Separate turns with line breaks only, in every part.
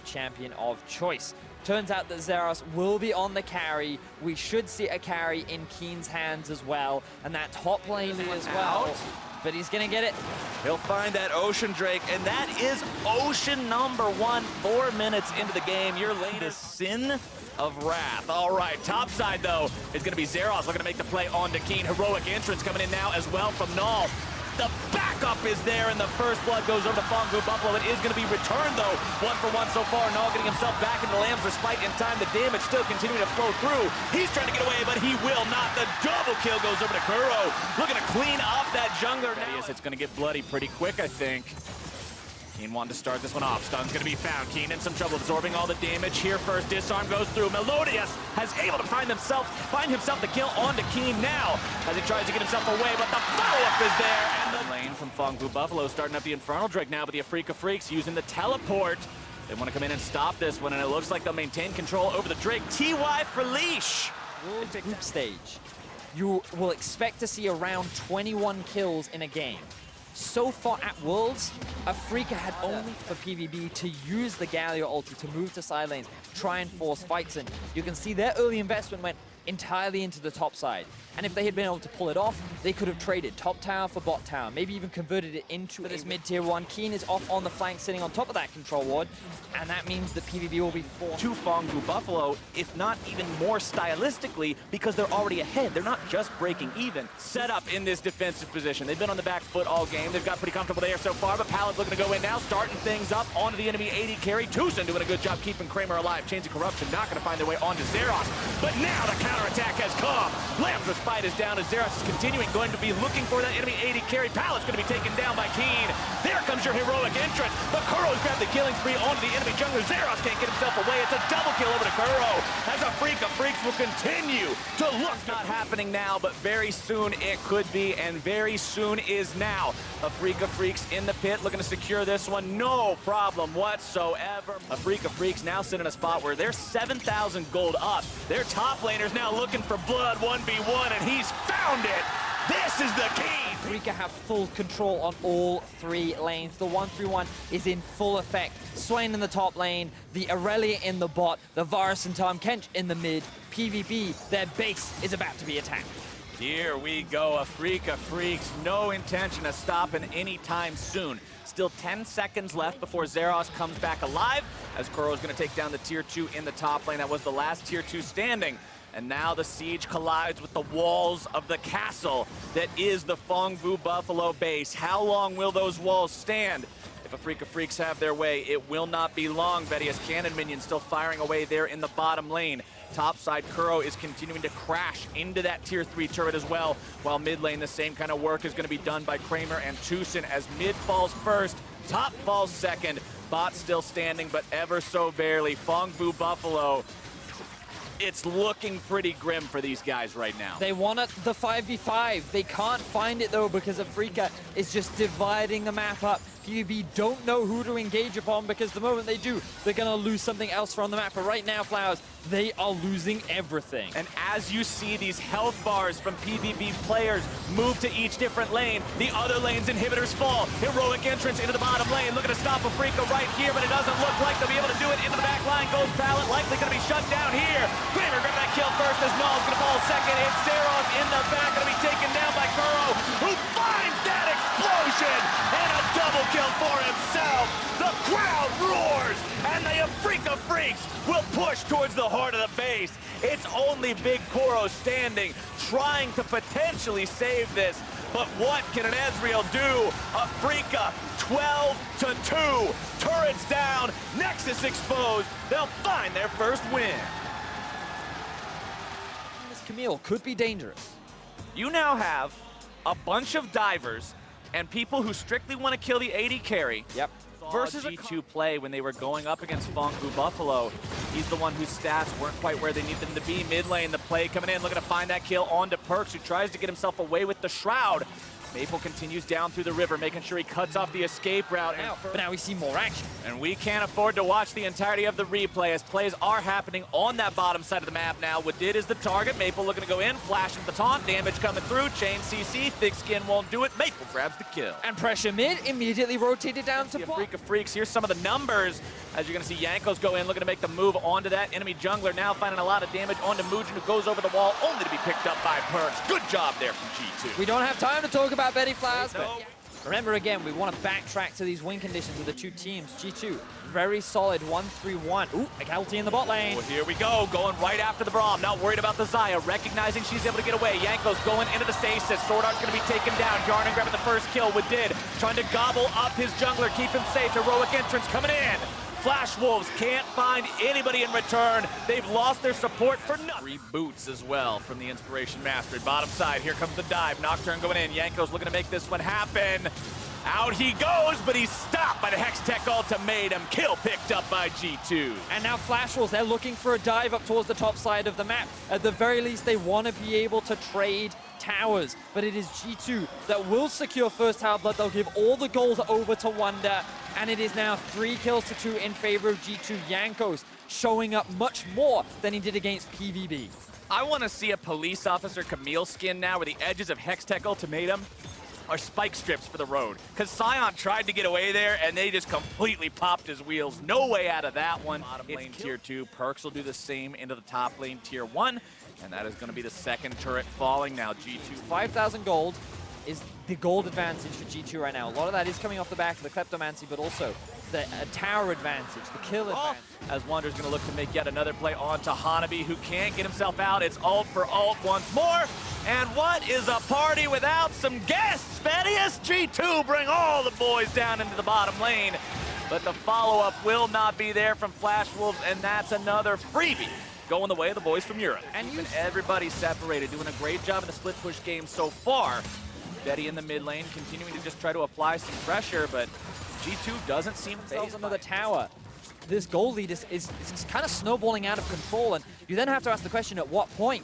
champion of choice. Turns out that Zeros will be on the carry. We should see a carry in Keen's hands as well, and that top lane as well. But he's gonna get it.
He'll find that Ocean Drake, and that is Ocean number 1, 4 minutes into the game. Your lane is Sin of Wrath. All right, top side though is gonna be Zeros looking to make the play onto Keen. Heroic entrance coming in now as well from Null. The backup is there, and the first blood goes over to Phong Vu Buffalo. It is going to be returned, though, 1 for 1 so far. Null getting himself back into Lamb's Respite in time. The damage still continuing to flow through. He's trying to get away, but he will not. The double kill goes over to Kuro. Looking to clean up that jungler now. It's going to get bloody pretty quick, I think. Keen wanted to start this one off. Stun's going to be found. Keen in some trouble, absorbing all the damage here first. Disarm goes through. Melodius has able to find himself the kill onto Keen now as he tries to get himself away, but the follow-up is there. And the lane from Phong Vu Buffalo starting up the Infernal Drake now, but the Afreeca Freecs using the teleport. They want to come in and stop this one, and it looks like they'll maintain control over the Drake. TY for leash.
Group stage, you will expect to see around 21 kills in a game. So far at Worlds, Afreeca had only for PvB to use the Galio ulti to move to side lanes, try and force fights in. You can see their early investment went entirely into the top side. And if they had been able to pull it off, they could have traded top tower for bot tower, maybe even converted it into this mid-tier 1. Keen is off on the flank, sitting on top of that control ward, and that means that PvB will be forced
to Phong Vu Buffalo, if not even more stylistically, because they're already ahead. They're not just breaking even. Set up in this defensive position. They've been on the back foot all game. They've got pretty comfortable there so far, but Palad's looking to go in now, starting things up onto the enemy AD carry. TAIWAN doing a good job keeping Kramer alive. Chains of Corruption not going to find their way onto Zeros, but now the counterattack has come. Lamb's Respite is down as Zeros is continuing, going to be looking for that enemy AD carry. Palad's going to be taken down by Keen. There comes your heroic entrance, but Kuro's grabbed the killing spree onto the enemy jungler. Zeros can't get himself away. It's a double kill over to Kuro, as Afreeca Freecs will continue to look. It's not happening now, but very soon it could be, and very soon is now. Afreeca Freecs in the pit, looking to secure this one. No problem whatsoever. Afreeca Freecs now sit in a spot where they're 7,000 gold up. Their top laner's now looking for blood 1v1, and he's found it. This is the key.
Afreeca have full control on all 3 lanes. The 1-3-1 is in full effect. Swain in the top lane, the Aurelia in the bot, the Varus and Tahm Kench in the mid. PvP, their base is about to be attacked.
Here we go, Afreeca Freecs, no intention of stopping anytime soon. Still 10 seconds left before Zeros comes back alive, as Kuro's gonna take down the tier 2 in the top lane. That was the last tier 2 standing. And now the siege collides with the walls of the castle that is the Phong Vu Buffalo base. How long will those walls stand? If Afreeca Freecs have their way, it will not be long. Vedia's cannon minion still firing away there in the bottom lane. Topside, Kuro is continuing to crash into that tier 3 turret as well, while mid lane, the same kind of work is going to be done by Kramer and TAIWAN as mid falls first, top falls second. Bot still standing, but ever so barely. Phong Vu Buffalo, it's looking pretty grim for these guys right now.
They want it, the 5v5. They can't find it though, because Afreeca is just dividing the map up. PvP don't know who to engage upon, because the moment they do, they're gonna lose something else from the map. But right now, Flowers, they are losing everything.
And as you see these health bars from PvP players move to each different lane, the other lane's inhibitors fall. Heroic entrance into the bottom lane, looking to stop Afreeca right here, but it doesn't look like they'll be able to do it. Into the back line goes Pallet, likely gonna be shut down here. Kramer grabbing that kill first as Null's gonna fall second. It's Zeros in the back, gonna be taken down by Kuro, who finds that explosion and a double kill for himself. The crowd roars, and the Afreeca Freecs will push towards the heart of the base. It's only Big Kuro standing, trying to potentially save this. But what can an Ezreal do? Afreeca 12-2. Turrets down, Nexus exposed. They'll find their first win.
This Camille could be dangerous.
You now have a bunch of divers and people who strictly want to kill the AD carry.
Yep.
Versus G2 play when they were going up against Phong Vu Buffalo. He's the one whose stats weren't quite where they need them to be. Mid lane, the play coming in, looking to find that kill onto Perks, who tries to get himself away with the Shroud. Maple continues down through the river, making sure he cuts off the escape route.
But now we see more action.
And we can't afford to watch the entirety of the replay as plays are happening on that bottom side of the map now. Wadid is the target. Maple looking to go in, flashing the taunt, damage coming through. Chain CC, Thick Skin won't do it. Maple grabs the kill.
And pressure mid immediately rotated down to bot.
Afreeca Freecs, here's some of the numbers. As you're going to see Jankos go in, looking to make the move onto that enemy jungler. Now finding a lot of damage onto Mugen, who goes over the wall, only to be picked up by Perks. Good job there from G2.
We don't have time to talk about Betty Flowers,
No.
but remember again, we want to backtrack to these win conditions of the two teams. G2, very solid 1-3-1. Ooh, a casualty in the bot lane.
Well, here we go, going right after the Braum. Not worried about the Xayah, recognizing she's able to get away. Jankos going into the stasis. Sword Art's going to be taken down. Yarnan grabbing the first kill with Did, trying to gobble up his jungler, keep him safe. Heroic entrance coming in. Flash Wolves can't find anybody in return. They've lost their support for nothing. Reboots as well from the Inspiration Mastery. Bottom side, here comes the dive. Nocturne going in. Jankos looking to make this one happen. Out he goes, but he's stopped by the Hextech ultimatum. Kill picked up by G2.
And now Flash Wolves, they're looking for a dive up towards the top side of the map. At the very least, they want to be able to trade towers, but it is G2 that will secure first tower blood. They'll give all the goals over to Wonder, and it is now 3 kills to 2 in favor of G2. Jankos showing up much more than he did against PVB.
I want to see a police officer Camille skin now where the edges of Hextech ultimatum are spike strips for the road. Because Sion tried to get away there, and they just completely popped his wheels. No way out of that one. Bottom lane tier 2. Perks will do the same into the top lane tier 1. And that is going to be the second turret falling now. G2.
5,000 gold is the gold advantage for G2 right now. A lot of that is coming off the back of the Kleptomancy, but also the tower advantage, the kill advantage.
As Wander's going to look to make yet another play onto Hanabi, who can't get himself out. It's ult for ult once more. And what is a party without some guests? Thaddeus, G2 bring all the boys down into the bottom lane. But the follow-up will not be there from Flash Wolves, and that's another freebie going the way of the boys from Europe. And everybody separated, doing a great job in the split push game so far. Betty in the mid lane, continuing to just try to apply some pressure, but G2 doesn't seem
Themselves another tower. This gold lead is kind of snowballing out of control, and you then have to ask the question, at what point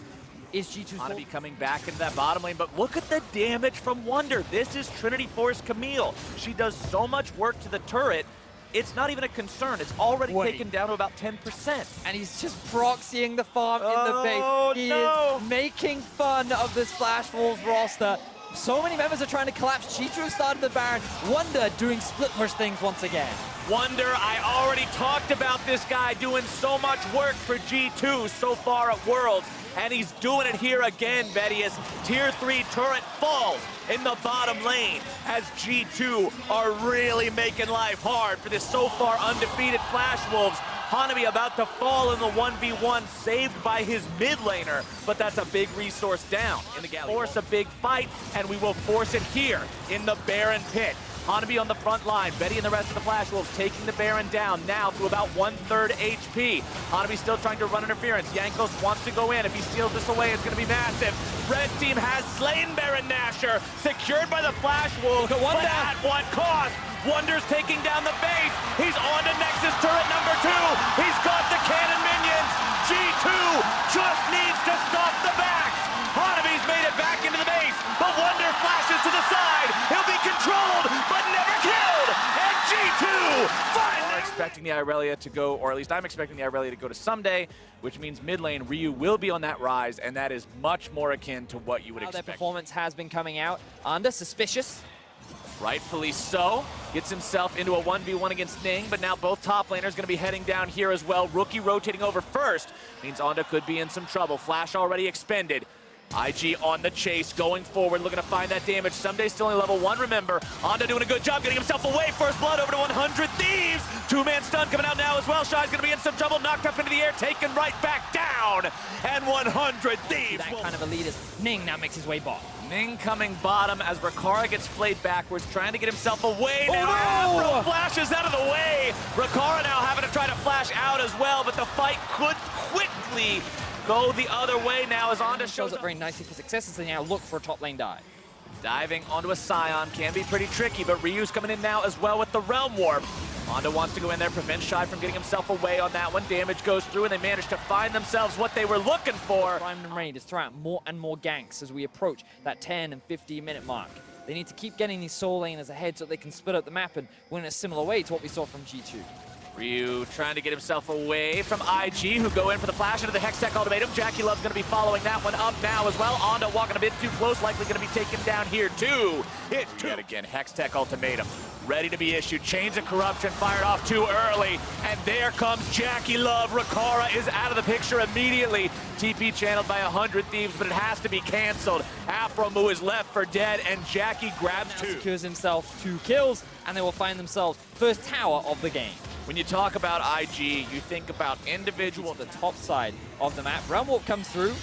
is G2's
going to be coming back into that bottom lane? But look at the damage from Wonder. This is Trinity Force Camille. She does so much work to the turret. It's not even a concern. It's already taken down to about 10%.
And he's just proxying the farm in the base. He is making fun of this Flash Wolves roster. So many members are trying to collapse. G2 started the Baron. Wonder doing split push things once again.
Wonder, I already talked about this guy doing so much work for G2 so far at Worlds. And he's doing it here again, Vedius. Tier 3 turret falls in the bottom lane as G2 are really making life hard for this so far undefeated Flash Wolves. Hanabi about to fall in the 1v1, saved by his mid laner, but that's a big resource down in the galley. Force a big fight, and we will force it here in the Baron pit. Hanabi on the front line, Betty and the rest of the Flash Wolves taking the Baron down now to about 1/3 HP. Hanabi still trying to run interference. Jankos wants to go in. If he steals this away, it's going to be massive. Red team has slain Baron Nashor, secured by the Flash Wolves, but at what cost? Wonder's taking down the base. He's on to Nexus turret number 2. He's got the cannon minions. G2 just needs to stop the backs. Hanabi's made it back into the base, but Wonder flashes to the side. He'll be controlled, but never killed. And G2 finally expecting the Irelia to go, or at least I'm expecting the Irelia to go to someday, which means mid lane Ryu will be on that rise, and that is much more akin to what you would expect.
Their performance has been coming out under suspicious.
Rightfully so. Gets himself into a 1v1 against Ning, but now both top laners going to be heading down here as well. Rookie rotating over first means Onda could be in some trouble. Flash already expended. IG on the chase, going forward, looking to find that damage. Someday still only level 1, remember. Onda doing a good job getting himself away. First blood over to 100 Thieves. 2-man stun coming out now as well. Shai's going to be in some trouble, knocked up into the air, taken right back down. And 100 Thieves.
That kind of a lead is Ning now makes his way bottom.
Ning coming bottom as Rakara gets flayed backwards, trying to get himself away.
Oh,
now
no!
Afro flashes out of the way. Rakara now having to try to flash out as well, but the fight could quickly go the other way now as Onda shows
up very nicely for success as they now look for a top lane dive.
Diving onto a Scion can be pretty tricky, but Ryu's coming in now as well with the Realm Warp. Onda wants to go in there, prevent Shai from getting himself away on that one. Damage goes through, and they manage to find themselves what they were looking for.
Primed and ready to throw out more and more ganks as we approach that 10 and 15 minute mark. They need to keep getting these soul laners ahead so they can split up the map and win in a similar way to what we saw from G2.
Ryu trying to get himself away from IG, who go in for the flash into the Hextech ultimatum. Jackie Love's going to be following that one up now as well. Onda walking a bit too close, likely going to be taken down here too. Hit yet again, Hextech ultimatum. Ready to be issued. Chains of Corruption fired off too early. And there comes Jackie Love. Rakara is out of the picture immediately. TP channeled by 100 Thieves, but it has to be canceled. Afromu is left for dead, and Jackie grabs two.
Secures himself 2 kills, and they will find themselves first tower of the game.
When you talk about IG, you think about individual.
The top side of the map. Realm Warp comes through.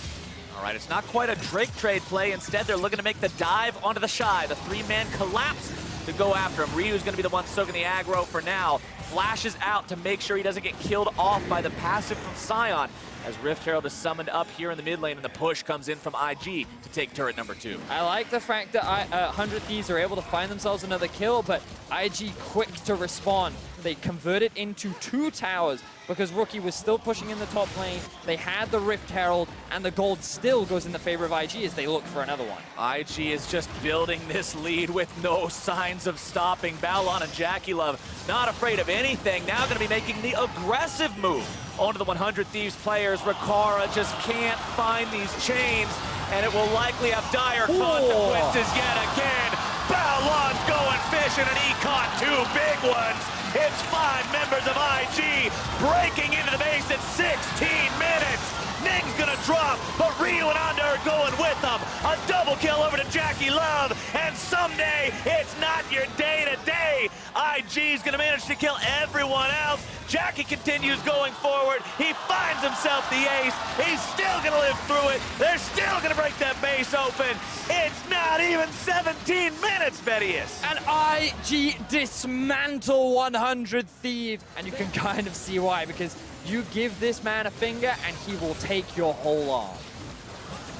All right, it's not quite a Drake trade play. Instead, they're looking to make the dive onto the Shy. The 3-man collapse to go after him. Ryu's going to be the one soaking the aggro for now. Flashes out to make sure he doesn't get killed off by the passive from Sion, as Rift Herald is summoned up here in the mid lane, and the push comes in from IG to take turret number 2.
I like the fact that 100 Thieves are able to find themselves another kill, but IG quick to respond. They convert it into 2 towers because Rookie was still pushing in the top lane. They had the Rift Herald, and the gold still goes in the favor of IG as they look for another one.
IG is just building this lead with no signs of stopping. Balon and Jackie Love not afraid of anything. Now going to be making the aggressive move onto the 100 Thieves players. Rakara just can't find these chains, and it will likely have dire consequences yet again. Balon's going fishing, and he caught 2 big ones. It's 5 members of IG breaking into the base at 16 minutes. Ning's gonna drop, but Ryu and Onda are going with them. A double kill over to Jackie Love, and someday it's not your day today. IG's gonna manage to kill everyone else. Jackie continues going forward. He finds himself the ace. He's still gonna live through it. They're still gonna break that base open. It's not even 17 minutes, Vedius.
And IG dismantle 100 Thieves, and you can kind of see why, because you give this man a finger and he will take your whole arm.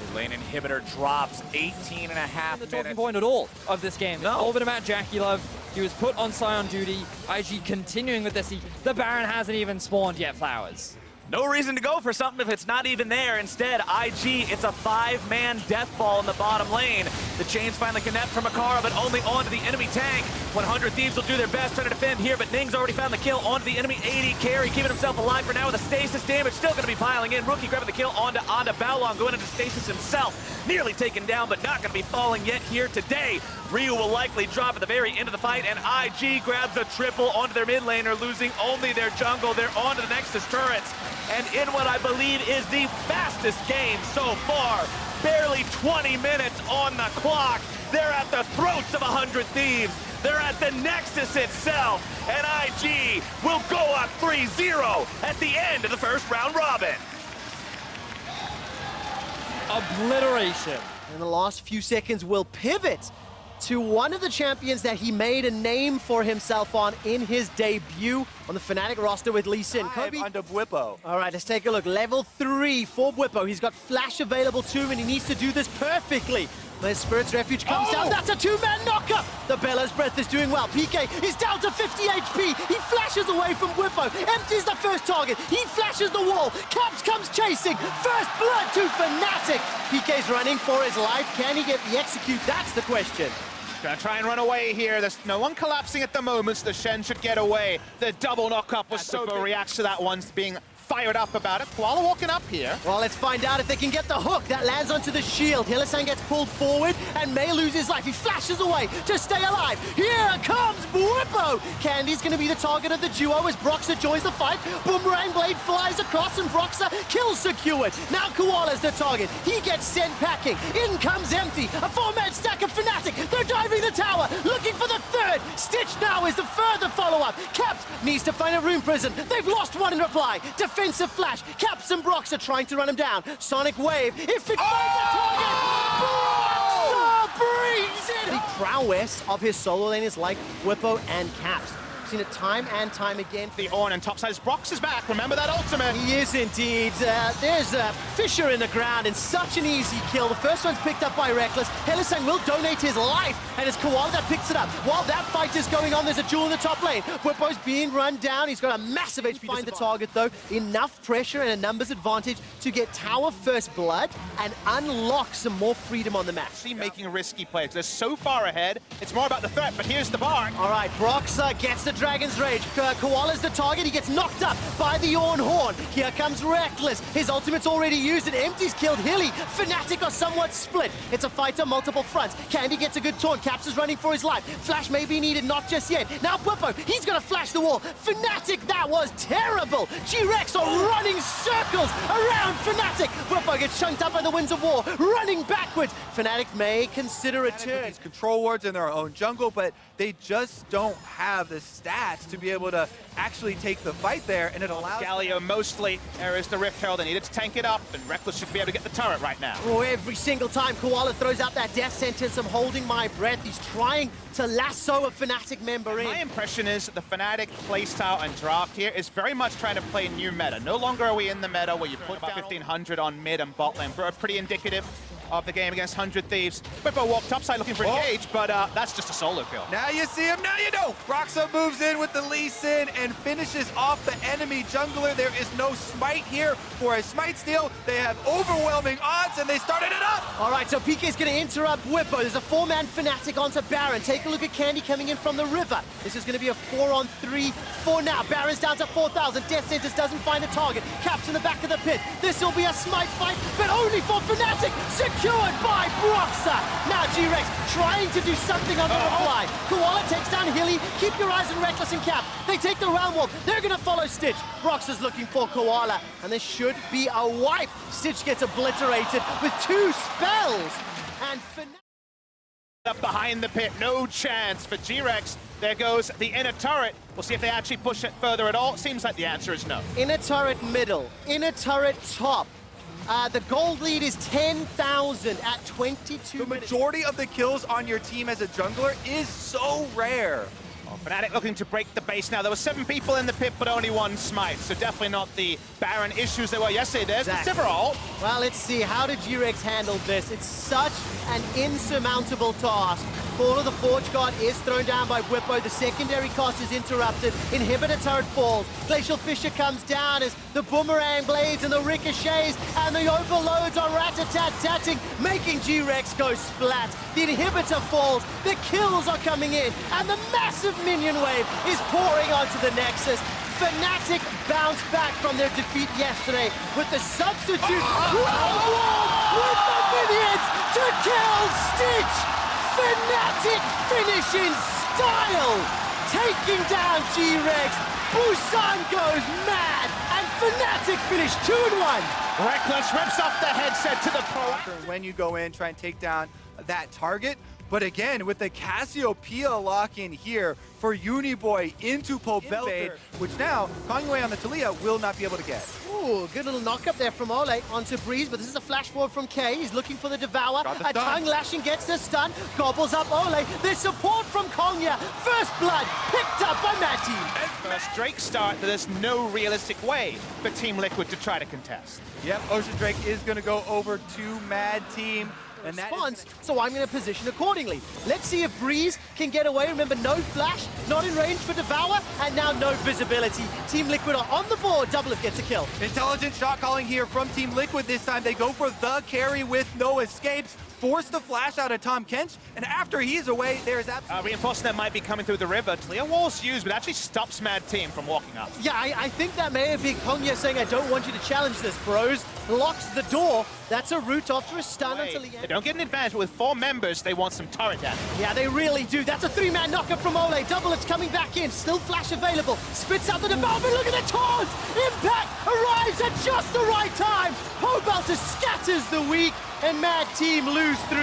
The lane inhibitor drops 18 and a half
The
minutes.
talking point at all of this game.
No.
All been about Jackie Love. He was put on Sion duty. IG continuing with this. The Baron hasn't even spawned yet, Flowers.
No reason to go for something if it's not even there. Instead, IG, it's a 5-man death ball in the bottom lane. The chains finally connect from MACAO, but only onto the enemy tank. 100 Thieves will do their best trying to defend here, but Ning's already found the kill onto the enemy AD carry, keeping himself alive for now with a stasis damage. Still going to be piling in. Rookie grabbing the kill onto Balon, going into stasis himself. Nearly taken down, but not going to be falling yet here today. Ryu will likely drop at the very end of the fight, and IG grabs a triple onto their mid laner, losing only their jungle. They're onto the Nexus turrets. And in what I believe is the fastest game so far, barely 20 minutes on the clock, they're at the throats of 100 Thieves. They're at the Nexus itself, and IG will go up 3-0 at the end of the first round robin.
Obliteration.
In the last few seconds, will pivot to one of the champions that he made a name for himself on in his debut on the Fnatic roster with Lee Sin. KaBuM
under Bwipo.
All right, let's take a look. Level 3 for Bwipo. He's got flash available to him, and he needs to do this perfectly. The Spirit's Refuge comes down. That's a 2-man knocker. The Bellows Breath is doing well. PK is down to 50 HP. He flashes away from Bwipo. Empties the first target. He flashes the wall. KaBuM comes chasing. First blood to Fnatic. PK's running for his life. Can he get the execute? That's the question.
Gonna try and run away here. There's no one collapsing at the moment, so the Shen should get away. The double knock-up was so good. Reacts to that one, being fired up about it. Koala walking up here.
Well, let's find out if they can get the hook. That lands onto the shield. Hylissang gets pulled forward, and May loses life. He flashes away to stay alive. Here comes Bwipo. Candy's going to be the target of the duo as Broxah joins the fight. Boomerang Blade flies across, and Broxah kills secured. Now Koala's the target. He gets sent packing. In comes Empty. A 4-man stack of Fnatic. They're diving the tower, looking for the third. Stitch now is the further follow-up. KaBuM needs to find a rune prison. They've lost one in reply. Defensive flash. KaBuM and Brox are trying to run him down. Sonic wave. If it finds the target, Broxah brings it. The prowess of his solo laners like Bwipo and KaBuM. seen it time and time again.
The Ornn and topside. Brox is back. Remember that ultimate.
He is indeed. There's a Fissure in the ground and such an easy kill. The first one's picked up by Reckless. Hylissang will donate his life, and it's Koala that picks it up. While that fight is going on, there's a duel in the top lane. Bwipo's being run down. He's got a massive HP. Find the target, though. Enough pressure and a numbers advantage to get tower first blood and unlock some more freedom on the map.
Making risky plays. They're so far ahead. It's more about the threat, but here's the bar.
All right, Brox gets the Dragon's Rage. Koala's the target. He gets knocked up by the Ornn Horn. Here comes Reckless. His ultimate's already used and Empty's killed Hilly. Fnatic are somewhat split. It's a fight on multiple fronts. Candy gets a good taunt. Caps is running for his life. Flash may be needed, not just yet. Now Bwipo, he's gonna flash the wall. Fnatic, that was terrible. G-Rex are running circles around Fnatic. Bwipo gets chunked up by the Winds of War, running backwards. Fnatic may consider a turn.
These control wards in their own jungle, but they just don't have the stats to be able to actually take the fight there, and it allows...
Galio mostly. There is the Rift Herald. They needed to tank it up, and Reckless should be able to get the turret right now.
Oh, every single time Koala throws out that death sentence, I'm holding my breath. He's trying to lasso a Fnatic member in.
My impression is that the Fnatic playstyle and draft here is very much trying to play new meta. No longer are we in the meta where you put about 1,500 on mid and bot lane. Pretty indicative of the game against 100 Thieves. Bwipo walked upside looking for engage, but that's just a solo kill.
Now you see him, now you know! Roxa moves in with the Lee Sin and finishes off the enemy jungler. There is no smite here for a smite steal. They have overwhelming odds, and they started it up!
All right, so PK's going to interrupt Bwipo. There's a 4-man Fnatic onto Baron. Take a look at Candy coming in from the river. This is going to be a 4-on-3 for now. Baron's down to 4,000. Death Sentence doesn't find a target. Caps in the back of the pit. This will be a smite fight, but only for Fnatic. Secured by Broxa. Now G-Rex trying to do something on the reply. Koala takes down Hilly. Keep your eyes on Reckless and Cap. They take the round wall. They're going to follow Stitch. Broxa's looking for Koala, and there should be a wipe. Stitch gets obliterated with 2 spells. And
up behind the pit, no chance for G-Rex. There goes the inner turret. We'll see if they actually push it further at all. It seems like the answer is no.
Inner turret middle, inner turret top. The gold lead is 10,000 at 22 minutes.
The majority of the kills on your team as a jungler is so rare.
Well, Fnatic looking to break the base now. There were 7 people in the pit, but only 1 smite, so definitely not the Baron issues there were yesterday. There's the Sivir.
Well, let's see. How did G-Rex handle this? It's such an insurmountable task. Fall of the Forge God is thrown down by Bwipo. The secondary cost is interrupted. Inhibitor turret falls. Glacial Fissure comes down as the boomerang blades and the ricochets and the overloads are rat-a-tat-tatting, making G-Rex go splat. The inhibitor falls. The kills are coming in. And the massive minion wave is pouring onto the Nexus. Fnatic bounced back from their defeat yesterday with the substitute with the minions to kill Stitch. Fnatic finish in style, taking down G-Rex. Busan goes mad, and Fnatic finish 2-1.
Reckless rips off the headset to the pro.
When you go in, try and take down that target. But again, with the Cassiopeia lock-in here for Uniboy into Pobelter, which now, Kongwei on the Talia will not be able to get.
Ooh, good little knock-up there from Ole onto Breeze, but this is a flash forward from K. He's looking for the Devour. A tongue lashing gets the stun, gobbles up Ole. There's support from Kongya. First blood picked up by Mad Team.
First Drake start, there's no realistic way for Team Liquid to try to contest.
Yep, Ocean Drake is going to go over to Mad Team.
And response, so I'm going to position accordingly. Let's see if Breeze can get away. Remember, no flash, not in range for Devour, and now no visibility. Team Liquid are on the board. Doublelift gets a kill.
Intelligent shot calling here from Team Liquid this time. They go for the carry with no escapes. Force the flash out of Tom Kench, and after he's away, there's absolutely...
Reinforcement might be coming through the river. Clear wall's used, but actually stops Mad Team from walking up.
Yeah, I think that may have been Kongya saying, I don't want you to challenge this, bros. Locks the door. That's a route after a stun until the end.
They don't get an advantage, but with 4 members, they want some turret damage.
Yeah, they really do. That's a 3-man knockup from Ole. Doublelift's coming back in. Still flash available. Spits out the development. Look at the taunts. Impact arrives at just the right time. Pobelter scatters the weak, and Mad Team lose 3.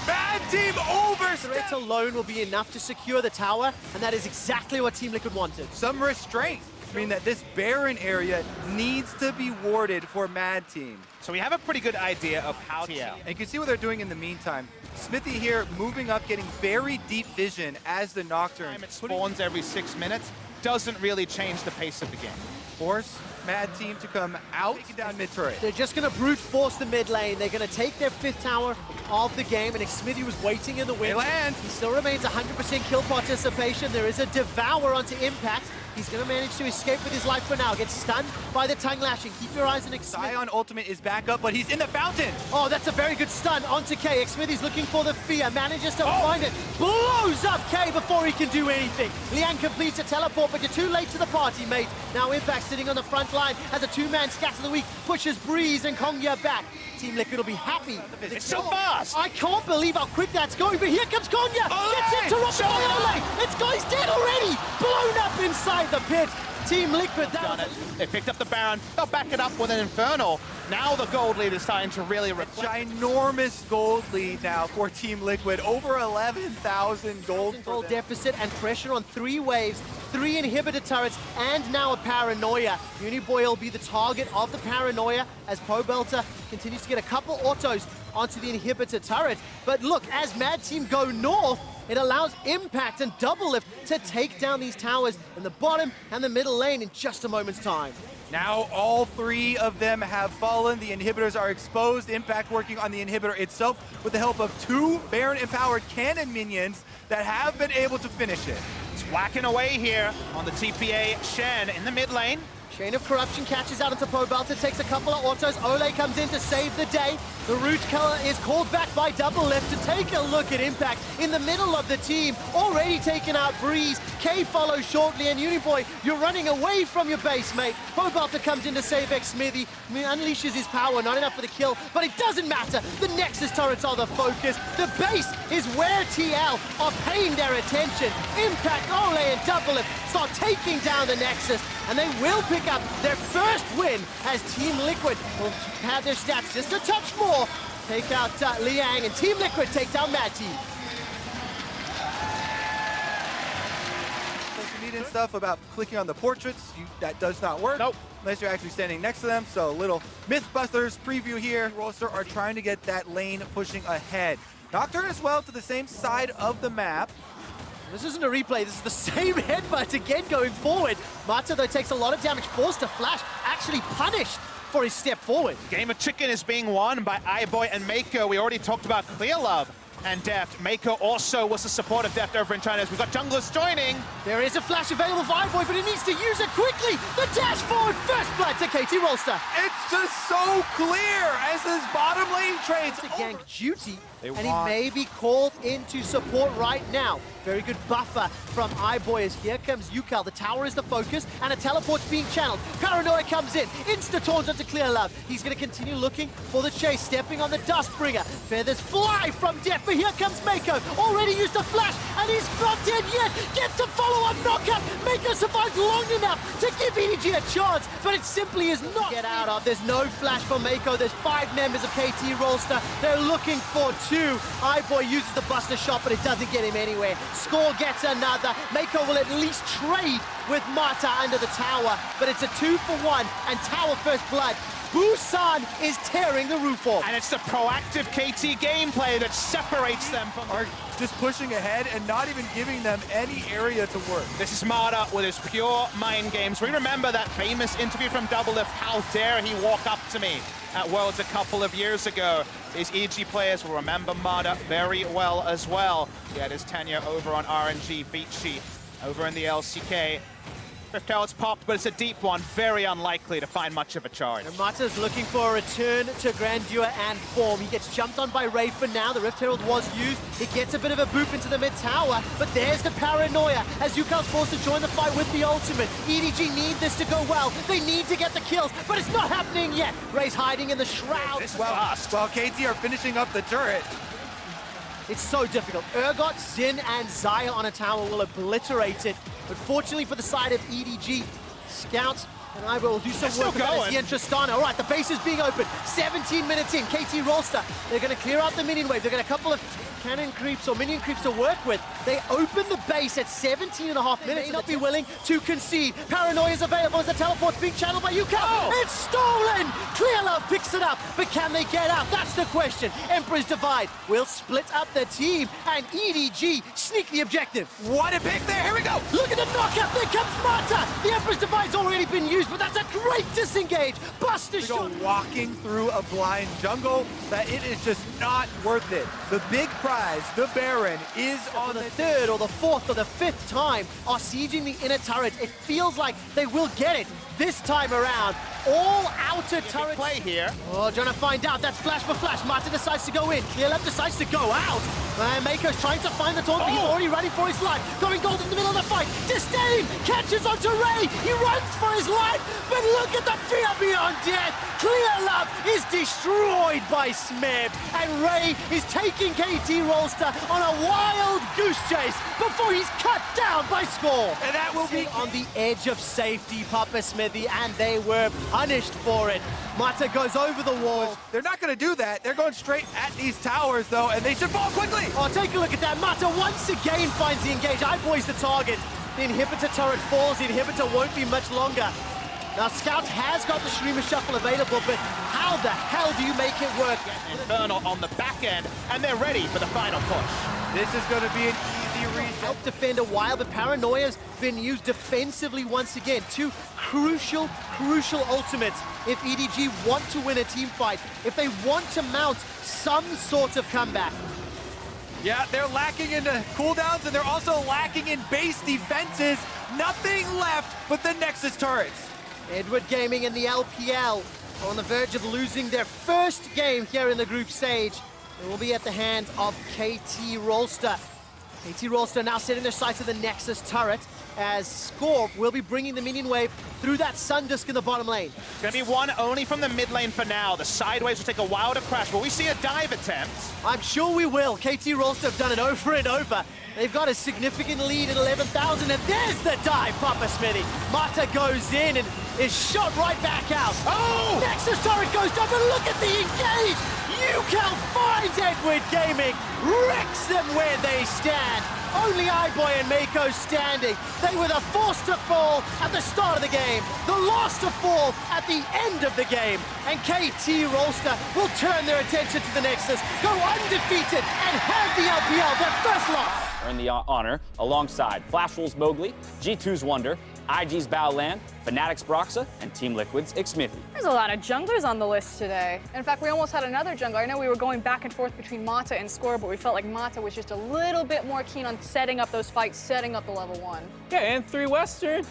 Mad Team over.
Threat alone will be enough to secure the tower, and that is exactly what Team Liquid wanted.
Some restraint. I mean that this Baron area needs to be warded for Mad Team.
So we have a pretty good idea of how to...
And you can see what they're doing in the meantime. Smithy here moving up, getting very deep vision as the Nocturne.
It spawns every 6 minutes. doesn't really change the pace of the game.
Force Mad Team to come out, taking down mid turret.
They're just going to brute force the mid lane. They're going to take their 5th tower of the game, and Xmithy was waiting in the wing.
They land.
He still remains 100% kill participation. There is a Devour onto Impact. He's going to manage to escape with his life for now. Gets stunned by the tongue lashing. Keep your eyes on Xmithy.
TAIWAN ultimate is back up, but he's in the fountain.
Oh, that's a very good stun onto K. Xmithy's looking for the fear. Manages to find it. Blows up K before he can do anything. Liang completes a teleport, but you're too late to the party, mate. Now Impact sitting on the front line as a 2-man scatter the weak. Pushes Breeze and Kongya back. Team Liquid will be happy.
It's so fast!
I can't believe how quick that's going, but here comes Kongya. Gets interrupted by Ole. This guy's dead already. Blown up inside the pit. Team Liquid
done it. They picked up the Baron. They'll back it up with an Infernal. Now the gold lead is starting to really reflect.
Ginormous gold lead now for Team Liquid. Over 11,000 gold.
Gold deficit and pressure on 3 waves, 3 inhibitor turrets, and now a Paranoia. Uniboy will be the target of the Paranoia as Pobelter continues to get a couple autos onto the inhibitor turret. But look, as Mad Team go north, it allows Impact and Doublelift to take down these towers in the bottom and the middle lane in just a moment's time.
Now all 3 of them have fallen. The inhibitors are exposed. Impact working on the inhibitor itself with the help of 2 Baron-empowered cannon minions that have been able to finish it.
It's whacking away here on the TPA Shen in the mid lane.
Chain of Corruption catches out into Pobelter, takes a couple of autos. Ole comes in to save the day. The root color is called back by Doublelift to take a look at Impact in the middle of the team. Already taken out Breeze. K follows shortly, and Uniboy, you're running away from your base, mate. Pobelter comes in to save Xmithy. Unleashes his power, not enough for the kill, but it doesn't matter. The Nexus turrets are the focus. The base is where TL are paying their attention. Impact, Ole, and Doublelift start taking down the Nexus, and they will pick up their first win as Team Liquid will have their stats just a touch more. Take out Liang, and Team Liquid take down Mad Team.
Social media and stuff about clicking on the portraits, that does not work.
Nope.
Unless you're actually standing next to them. So a little Mythbusters preview here. Rolster are trying to get that lane pushing ahead. Nocturne as well to the same side of the map.
This isn't a replay, this is the same headbutt again going forward. Mata, though, takes a lot of damage, forced to flash, actually punished for his step forward.
Game of Chicken is being won by iBoy and MACAO. We already talked about Clear Love and Deft. MACAO also was the support of Deft over in China. We've got junglers joining.
There is a flash available for iBoy, but he needs to use it quickly. The dash forward, first blood to KT Rolster.
It's just so clear as this bottom lane trades.
It's a gank duty, and he
want-
may be called into support right now. Very good buffer from iBoy as here comes Yukal. The tower is the focus, and a teleport's being channeled. Paranoia comes in, insta-taunts onto Clear Love. He's going to continue looking for the chase, stepping on the Dustbringer. Feathers fly from Deft, but here comes MACAO. Already used a flash, and he's not dead yet. Gets the follow-up knockup. MACAO survived long enough to give EDG a chance, but it simply is not get out of. There's no flash for MACAO. There's 5 members of KT Rolster. They're looking for 2. iBoy uses the Buster Shot, but it doesn't get him anywhere. Score gets another. MACAO will at least trade with Mata under the tower, but it's a 2-for-1, and tower first blood. Busan is tearing the roof off.
And it's the proactive KT gameplay that separates them from...
Are just pushing ahead and not even giving them any area to work.
This is Mata with his pure mind games. We remember that famous interview from Doublelift, "How dare he walk up to me," at Worlds a couple of years ago. These EG players will remember Mata very well as well. He had his tenure over on RNG, Vici, over in the LCK. Rift Herald's popped, but it's a deep one. Very unlikely to find much of a charge.
And Mata's looking for a return to grandeur and form. He gets jumped on by Ray for now. The Rift Herald was used. He gets a bit of a boop into the mid tower, but there's the Paranoia as Yukal's forced to join the fight with the ultimate. EDG need this to go well. They need to get the kills, but it's not happening yet. Ray's hiding in the shroud.
This is fast.
While KT are finishing up the turret.
It's so difficult. Urgot, Xin, and Xayah on a tower will obliterate it. But fortunately for the side of EDG, Scouts And I will do some
They're
work
still
with
going.
the Tristana. All right, the base is being opened. 17 minutes in. KT Rolster, they're going to clear out the minion wave. They've got a couple of cannon creeps or minion creeps to work with. They open the base at 17 and a half minutes. They may not be willing to concede. Paranoia is available as the teleport's being channeled by MACAO.
Oh.
It's stolen! Clearlove picks it up, but can they get out? That's the question. Emperor's Divide will split up the team, and EDG sneak the objective.
What a pick there, here we go!
Look at the knockout, there comes Mata! The Emperor's Divide's already been used, but that's a great disengage! Buster
To go
shot!
walking through a blind jungle, that it is just not worth it. The big prize, the Baron, is
On
on
the
the
third or the fourth or the fifth time are sieging the inner turret. It feels like they will get it this time around. All outer turrets.
Play here.
Oh, trying to find out. That's flash for flash. Mata decides to go in. Clearlove decides to go out. And Mako's trying to find the taunt, but he's already running for his life. Going gold in the middle of the fight. Disdain catches onto Ray. He runs for his life, but look at the fear beyond death. Clearlove is destroyed by Smeb, and Ray is taking KT Rolster on a wild goose chase before he's cut down by Score.
And that will be
on the edge of safety, Papa Smithy, and they were punished for it. Mata goes over the wall.
They're not going to do that. They're going straight at these towers, though, and they should fall quickly.
Oh, take a look at that. Mata once again finds the engage. Boys the target. The inhibitor turret falls. The inhibitor won't be much longer. Now, Scout has got the Streamer Shuffle available, but how the hell do you make it work?
Infernal on the back end, and they're ready for the final push.
This is going to be an easy reset.
Help defend a while, but Paranoia's been used defensively once again. Two crucial ultimates if EDG want to win a team fight, if they want to mount some sort of comeback.
Yeah, they're lacking in cooldowns, and they're also lacking in base defenses. Nothing left but the Nexus turrets.
Edward Gaming and the LPL are on the verge of losing their first game here in the group stage. It will be at the hands of KT Rolster. KT Rolster now setting their sights to the Nexus turret as Scorp will be bringing the minion wave through that Sun Disk in the bottom lane.
It's going to be one only from the mid lane for now. The sideways will take a while to crash. Will we see a dive attempt?
I'm sure we will. KT Rolster have done it over and over. They've got a significant lead at 11,000, and there's the dive, Papa Smithy. Mata goes in and is shot right back out.
Oh!
Nexus turret goes down, but look at the engage! MACAO finds Edward Gaming, wrecks them where they stand. Only iBoy and MACAO standing. They were the first to fall at the start of the game, the last to fall at the end of the game. And KT Rolster will turn their attention to the Nexus, go undefeated, and hand the LPL their first loss.
Earn the honor alongside Flash Wolves Mowgli, G2's Wonder, IG's Baolan, Fnatic's Broxa, and Team Liquid's Xmithy.
There's a lot of junglers on the list today. In fact, we almost had another jungler. I know we were going back and forth between Mata and Score, but we felt like Mata was just a little bit more keen on setting up those fights, setting up the level 1.
Yeah, and 3 Western.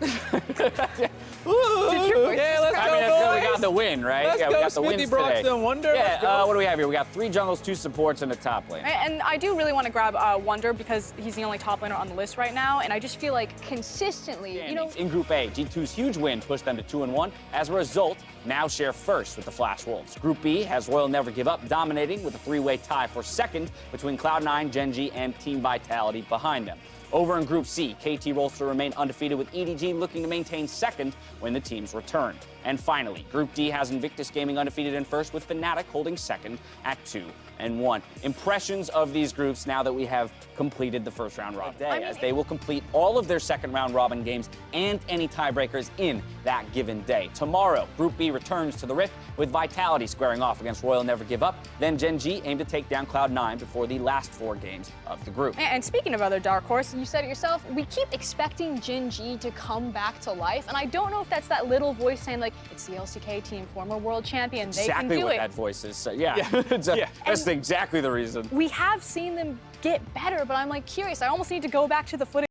Did your voice
Yeah, let's
I
go,
mean, that's good. We
boys.
got the win, right?
Let's
yeah,
go,
we got the
Smithy,
wins
Broxa,
today.
and Wonder. Let's
Yeah,
go.
what do we have here? We got 3 jungles, 2 supports, and a top lane.
And I do really want to grab Wonder because he's the only top laner on the list right now, and I just feel like consistently, you know...
In Group A, G2's huge win pushed them to 2-1. As a result, now share first with the Flash Wolves. Group B has Royal Never Give Up dominating with a 3-way tie for second between Cloud9, Gen.G, and Team Vitality behind them. Over in Group C, KT Rolster remain undefeated with EDG looking to maintain second when the teams return. And finally, Group D has Incvictus Gaming undefeated in first with Fnatic holding second at 2-1. Impressions of these groups now that we have completed the first round robin day, as they will complete all of their second round robin games and any tiebreakers in that given day. Tomorrow, Group B returns to the Rift with Vitality squaring off against Royal Never Give Up. Then Gen.G aim to take down Cloud9 before the last 4 games of the group.
And speaking of other dark horse, you said it yourself, we keep expecting Gen.G to come back to life, and I don't know if that's that little voice saying like, it's the LCK team, former world champion, they can do
Exactly what
it.
that voice is. So, that's exactly the reason.
We have seen them get better, but I'm like curious. I almost need to go back to the footage